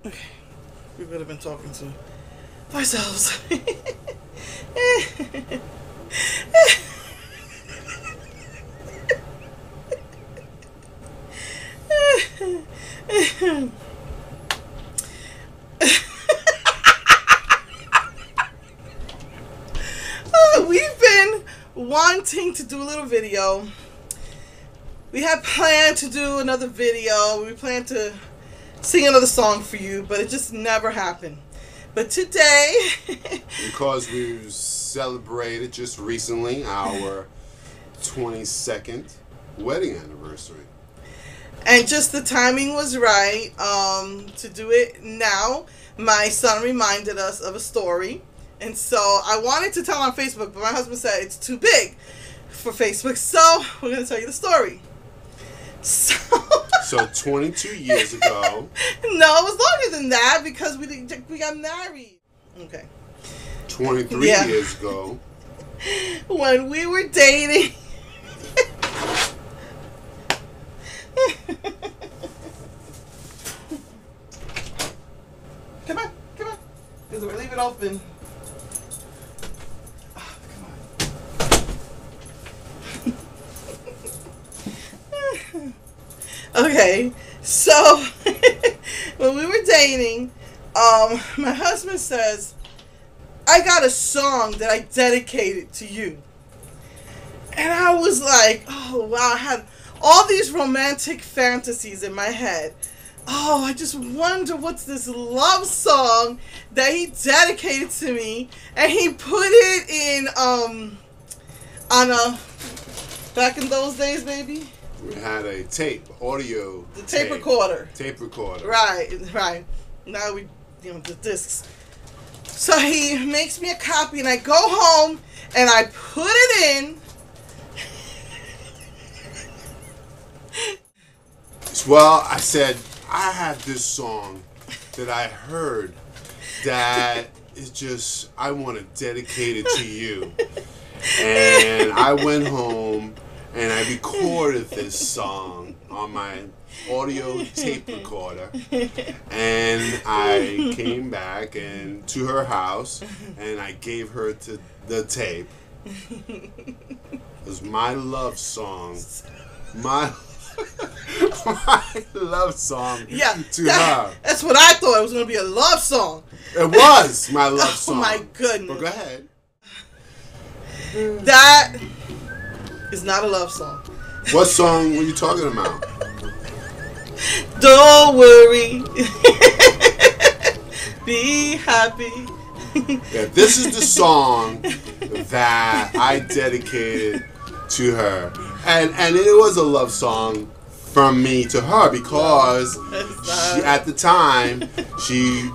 Okay, we would have been talking to ourselves. We've been wanting to do a little video. We had planned to do another video. We planned to sing another song for you, but it just never happened. But today, because we've celebrated just recently our 22nd wedding anniversary. And just the timing was right to do it now. My son reminded us of a story. And so I wanted to tell on Facebook, but my husband said it's too big for Facebook. So we're going to tell you the story. So 22 years ago. No, it was longer than that because we got married. Okay. 23 years ago. When we were dating. Come on. Because we're leaving open. Okay, so when we were dating, my husband says, I got a song that I dedicated to you. And I was like, oh wow, I had all these romantic fantasies in my head. Oh, I just wonder what's this love song that he dedicated to me. And he put it in, on a, back in those days, baby. We had a audio. The tape recorder. Tape recorder. Right. Now we, the discs. So he makes me a copy and I go home and I put it in. Well, I said, I have this song that I heard that is just, I want to dedicate it to you. And I went home and I recorded this song on my audio tape recorder, and I came back to her house and I gave her the tape. It was my love song, my love song to her. That's what I thought. It was going to be a love song. It was my love song. Oh my goodness. But go ahead. That is not a love song. What song were you talking about? Don't worry. Be happy. Yeah, this is the song that I dedicated to her. And it was a love song from me to her because she, at the time, she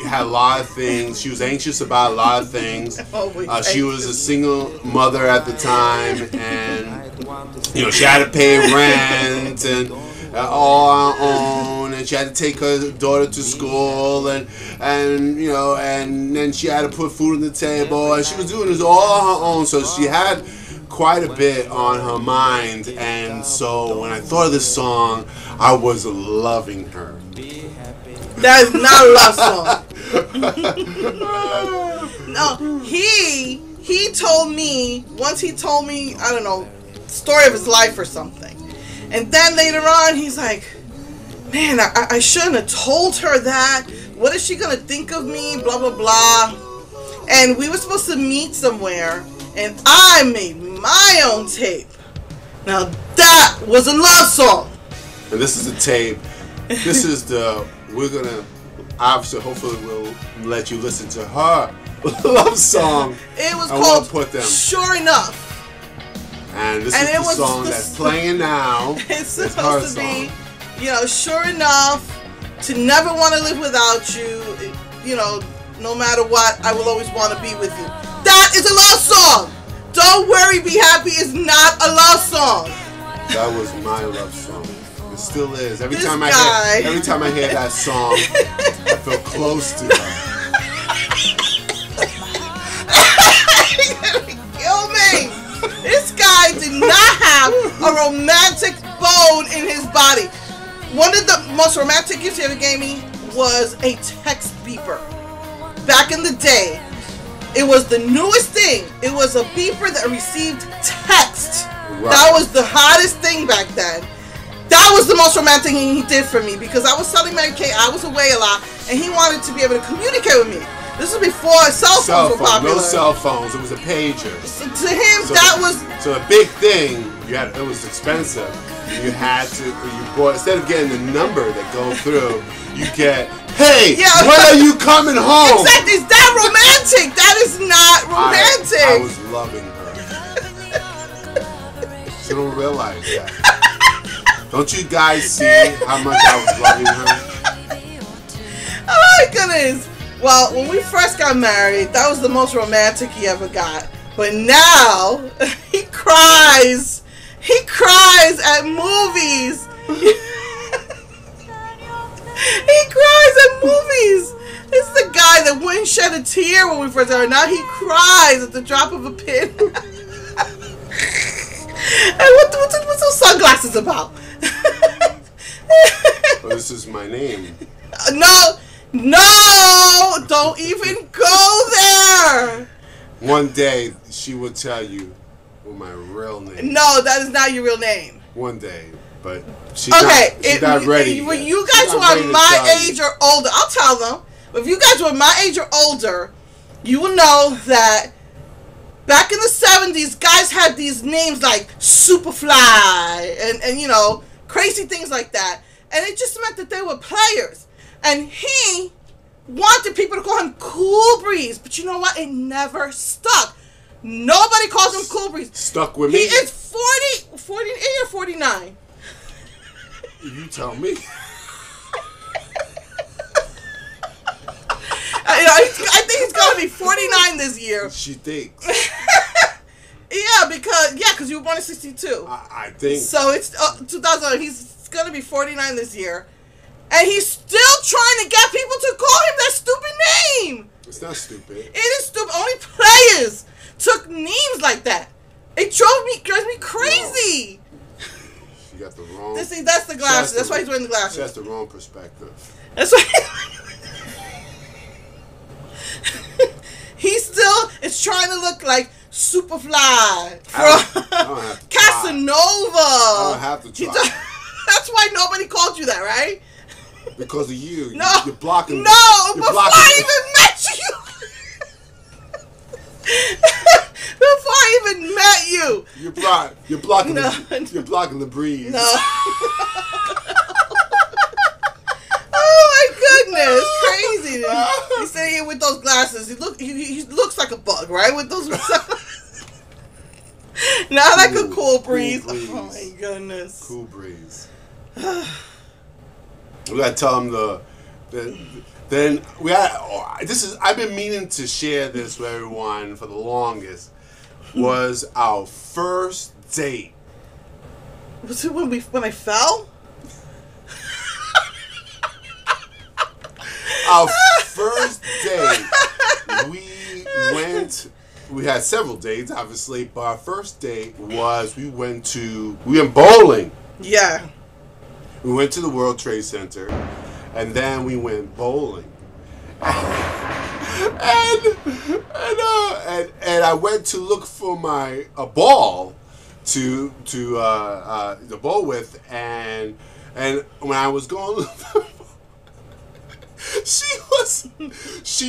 had a lot of things. She was anxious about a lot of things. She was a single mother at the time, and she had to pay rent and all on her own, and she had to take her daughter to school, and then she had to put food on the table, and she was doing this all on her own. So she had quite a bit on her mind, and so when I thought of this song, I was loving her. That is not a love song. No, he told me, once he told me, I don't know, story of his life or something. And then later on, he's like, man, I shouldn't have told her that. What is she going to think of me? Blah, blah, blah. And we were supposed to meet somewhere, and I made my own tape. Now, that was a love song. And this is the tape. This is we're going to, obviously, hopefully we'll let you listen to her love song. It was called Put Them. Sure Enough. And this is the song that's playing now. It's supposed to be, sure enough, to never want to live without you, no matter what, I will always want to be with you. That is a love song. Don't worry, be happy is not a love song. That was my love song. It still is. Every time I hear that song, I feel close to her. You're gonna kill me. This guy did not have a romantic bone in his body. One of the most romantic gifts he ever gave me was a text beeper. Back in the day, it was the newest thing. It was a beeper that received text. Right. That was the hottest thing back then. That was the most romantic thing he did for me, because I was selling Mary Kay. I was away a lot, and he wanted to be able to communicate with me. This was before cell phones were popular. No cell phones. It was a pager. So to him, that was... So a big thing, it was expensive. You had to, instead of getting the number that goes through, you get, hey, when are you coming home? Exactly. Is that romantic? That is not romantic. I was loving her. She don't realize that. Don't you guys see how much I was loving her? Oh my goodness. Well, when we first got married, that was the most romantic he ever got. But now, he cries. He cries at movies. He cries at movies. It's the guy that wouldn't shed a tear when we first got married. Now he cries at the drop of a pin. And what's those sunglasses about? Well, this is my name. No, don't even go there. One day she will tell you what my real name. No, that is not your real name. One day, but she's she's not ready. When you guys were my age or older, I'll tell them. But if you guys were my age or older, you will know that back in the 70s, guys had these names like Superfly and you know, crazy things like that. And it just meant that they were players. And he wanted people to call him Cool Breeze. But you know what? It never stuck. Nobody calls him Cool Breeze. Stuck with me? He is 48 or 49. You tell me. I think he's going to be 49 this year. She thinks. Yeah, because you were born in 62. I think. So it's 2000. He's going to be 49 this year. And he's still trying to get people to call him that stupid name. It's not stupid. It is stupid. Only players took names like that. It drives me crazy. No. You got the wrong. See, that's the glasses. That's why he's wearing the glasses. She has the wrong perspective. That's why. He still is trying to look like Superfly from Casanova. I don't have to try. That's why nobody called you that, right? Because of you. No. You're blocking. No, before I even met you. Before I even met you. You're blocking. No. You're blocking the breeze. No. Oh my goodness, crazy! He's sitting here with those glasses. He looks like a bug, right? With those. Not like a Cool Breeze. Oh my goodness. Cool Breeze. We gotta tell him then we got. I've been meaning to share this with everyone for the longest. Was our first date. Was it when I fell? Our first date, we had several dates, obviously, but our first date was we went bowling. Yeah. We went to the World Trade Center, and then we went bowling. And I went to look for a ball to bowl with, and when I was going. She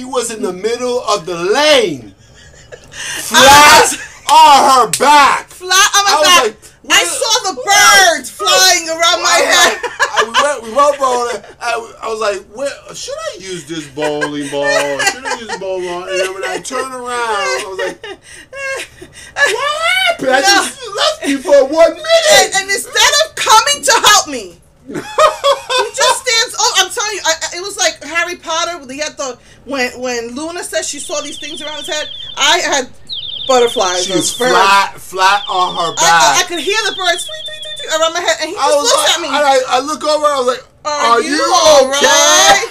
was in the middle of the lane, flat on her back. Flat on my back. Like, I saw the birds flying around my head. We went bowling. I was like, should I use this bowling ball? Should I use the bowling ball? And then when I turned around, I was like, what happened? I just left you for 1 minute. And instead of coming to help me, he just stands. Oh, I'm telling you, it was like Harry Potter. He had when Luna said she saw these things around his head. I had butterflies. She was flat on her back. I could hear the birds tweet, tweet, tweet, tweet around my head, and he just looks at me. I look over. I was like, "Are you okay?" Right?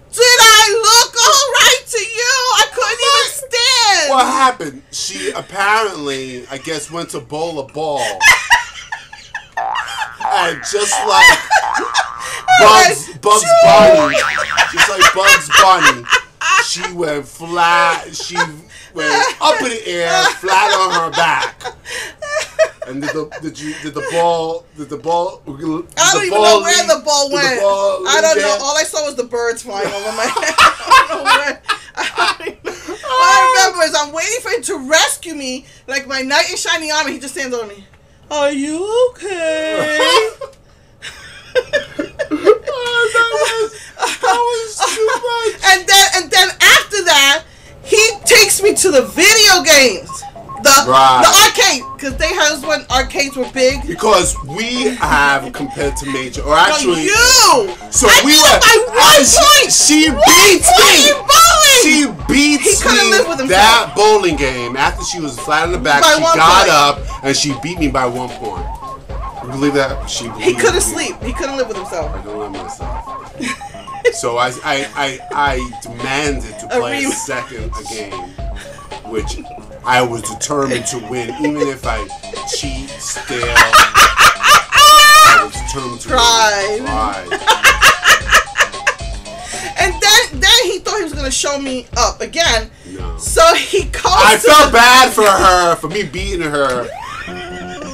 Did I look all right to you? I couldn't even stand. What happened? She apparently, I guess, went to bowl a ball. And just like Bugs Bunny. Just like Bugs Bunny. She went flat. She went up in the air, flat on her back. And did the ball? I don't even know where the ball went. I don't know. All I saw was the birds flying over my head. I don't know where. All I remember is I'm waiting for him to rescue me, like my knight in shining armor. He just stands over me. Are you okay? That was too much. And then after that, he takes me to the video games. The arcade, because they had when arcades were big. Because we have compared to Major, or actually, you. So we were by 1 point. She beat me. She beat He couldn't live with himself. That bowling game. After she was flat on the back, she got up and she beat me by 1 point. You believe that? He couldn't sleep. He couldn't live with himself. I don't live with myself. So I demanded to play a second game, which I was determined to win, even if I cheat, steal. I was determined to win. And then he thought he was gonna show me up again. No. So he called. I felt bad for her for me beating her.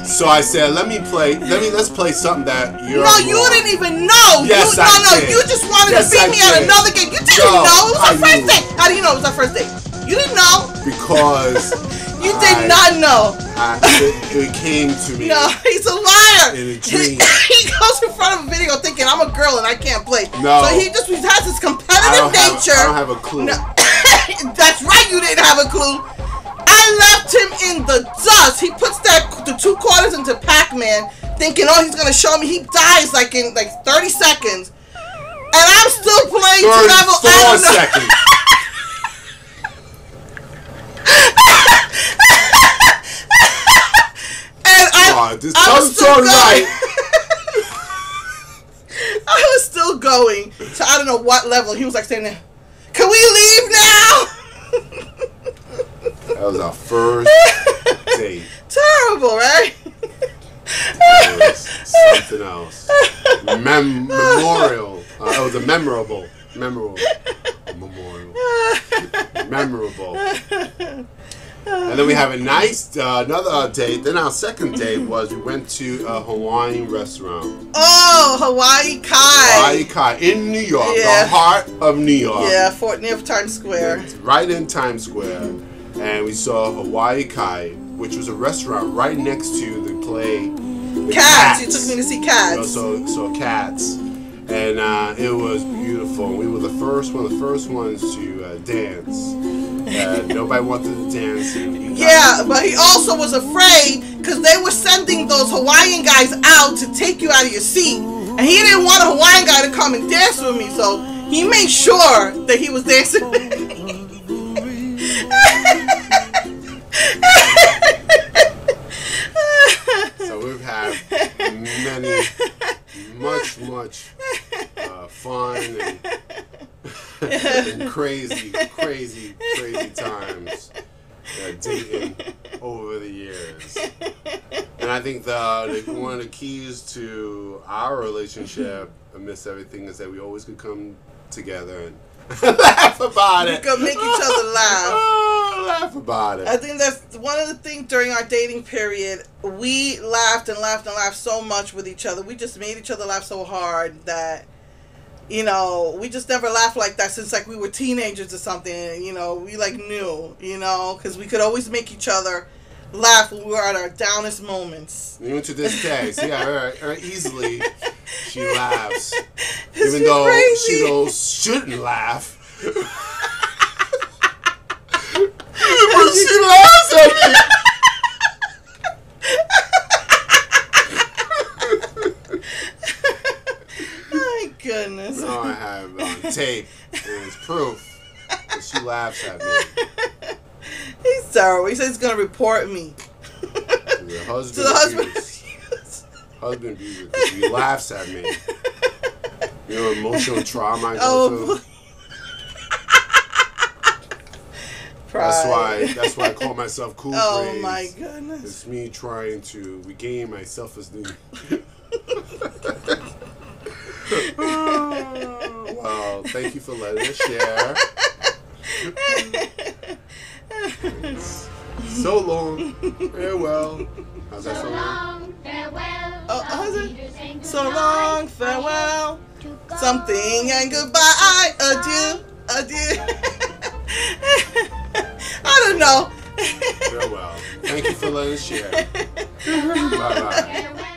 So I said, let's play something that you're. No, you didn't even know. Yes, I did. You just wanted to beat me at another game. You didn't know. It was our first date. How do you know it was our first date? You didn't know. Because you did not know. It came to me. No, he's a liar. In a dream. He goes in front of a video thinking I'm a girl and I can't play. No. So he has this competitive nature. I don't have a clue. No. That's right. You didn't have a clue. I left him in the dust. He puts the 2 quarters into Pac Man, thinking, oh, he's gonna show me. He dies like in 30 seconds, and I'm still playing to level 4 seconds. I was still going. I was still going to I don't know what level. He was like saying, "Can we leave now?" That was our first date. Terrible, right? It was something else. Memorial. It was a memorable memorial. Memorable. And then we have a nice another date. Then our second date was we went to a Hawaiian restaurant. Oh, Hawaii Kai. Hawaii Kai in New York, the heart of New York. Yeah, near Times Square. Right in Times Square. And we saw Hawaii Kai, which was a restaurant right next to the play. Cats. You took me to see Cats. So Cats. And it was beautiful. We were one of the first ones to dance. Nobody wanted to dance. Yeah, but he also was afraid because they were sending those Hawaiian guys out to take you out of your seat. And he didn't want a Hawaiian guy to come and dance with me, so he made sure that he was dancing with me. So we've had much fun and crazy times dating over the years. And I think one of the keys to our relationship amidst everything is that we always could come together and laugh about it. We could make each other laugh. Laugh about it. I think that's one of the things during our dating period. We laughed and laughed and laughed so much with each other. We just made each other laugh so hard that, we just never laughed like that since we were teenagers or something. We knew, because we could always make each other laugh when we were at our downest moments. Even to this day, see, easily she laughs, Isn't even though crazy? she shouldn't laugh. But she laughs at me. My goodness. No, I have on tape, and it's proof that she laughs at me. He's terrible. He says he's gonna report me. To the husband abuse. Husband abuse because he laughs at me. Emotional trauma I go through. That's why I call myself Cool Breeze. Oh my goodness. It's me trying to regain my self-esteem. Well, thank you for letting us share. So long, farewell. How's that so long? Farewell. Oh, how's it? So long, farewell. Something and goodbye. Adieu, adieu. I don't know. Farewell. Thank you for letting us share. Bye bye.